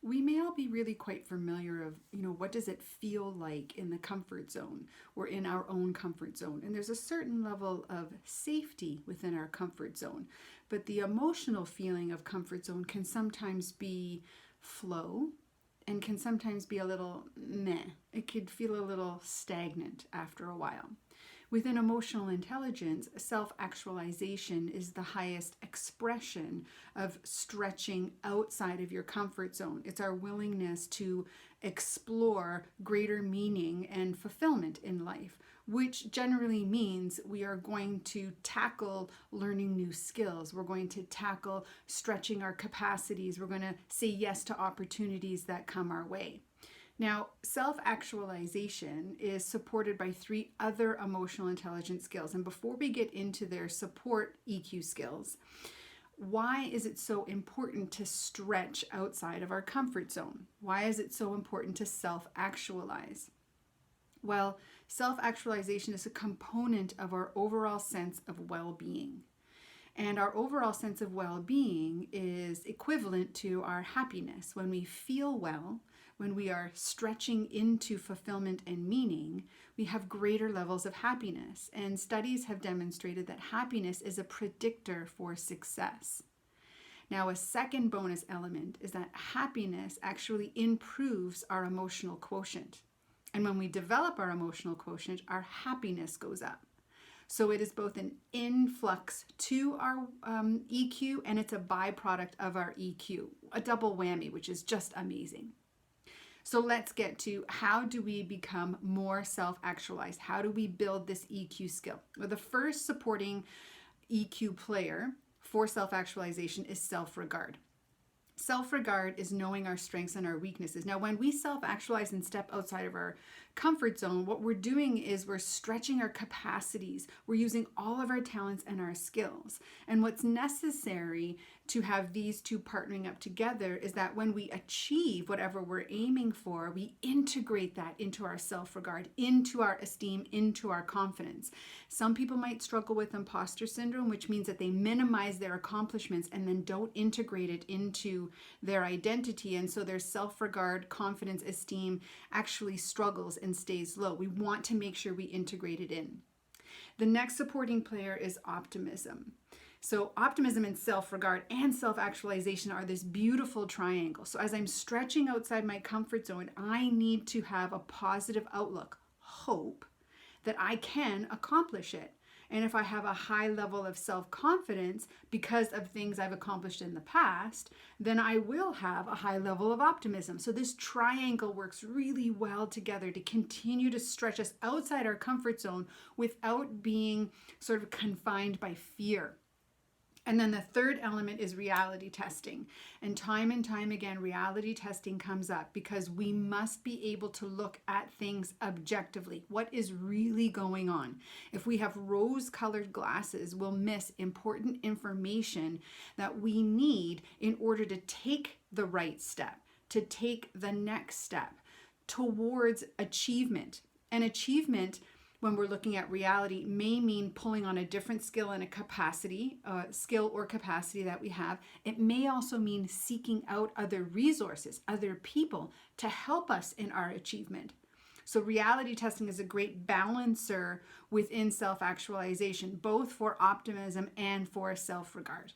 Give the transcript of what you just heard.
We may all be really quite familiar of, what does it feel like in the comfort zone or in our own comfort zone? And there's a certain level of safety within our comfort zone. But the emotional feeling of comfort zone can sometimes be flow and can sometimes be a little meh. It could feel a little stagnant after a while. Within emotional intelligence, self-actualization is the highest expression of stretching outside of your comfort zone. It's our willingness to explore greater meaning and fulfillment in life, which generally means we are going to tackle learning new skills. We're going to tackle stretching our capacities. We're going to say yes to opportunities that come our way. Now, self-actualization is supported by 3 other emotional intelligence skills. And before we get into their support EQ skills, why is it so important to stretch outside of our comfort zone? Why is it so important to self-actualize? Well, self-actualization is a component of our overall sense of well-being. And our overall sense of well-being is equivalent to our happiness. When we feel well, when we are stretching into fulfillment and meaning, we have greater levels of happiness. And studies have demonstrated that happiness is a predictor for success. Now, a second bonus element is that happiness actually improves our emotional quotient. And when we develop our emotional quotient, our happiness goes up. So it is both an influx to our EQ and it's a byproduct of our EQ, a double whammy, which is just amazing. So let's get to how do we become more self-actualized? How do we build this EQ skill? Well, the first supporting EQ player for self-actualization is self-regard. Self-regard is knowing our strengths and our weaknesses. Now, when we self-actualize and step outside of our comfort zone, what we're doing is we're stretching our capacities. We're using all of our talents and our skills. And what's necessary to have these two partnering up together is that when we achieve whatever we're aiming for, we integrate that into our self-regard, into our esteem, into our confidence. Some people might struggle with imposter syndrome, which means that they minimize their accomplishments and then don't integrate it into their identity. And so their self-regard, confidence, esteem actually struggles and stays low. We want to make sure we integrate it in. The next supporting player is optimism. So optimism and self-regard and self-actualization are this beautiful triangle. So as I'm stretching outside my comfort zone, I need to have a positive outlook, hope that I can accomplish it. And if I have a high level of self-confidence because of things I've accomplished in the past, then I will have a high level of optimism. So this triangle works really well together to continue to stretch us outside our comfort zone without being sort of confined by fear. And then the third element is reality testing. And time again, reality testing comes up because we must be able to look at things objectively. What is really going on? If we have rose-colored glasses, we'll miss important information that we need in order to take the right step, to take the next step towards achievement. And achievement, when we're looking at reality, may mean pulling on a different skill and a capacity, skill or capacity that we have. It may also mean seeking out other resources, other people to help us in our achievement. So reality testing is a great balancer within self-actualization, both for optimism and for self-regard.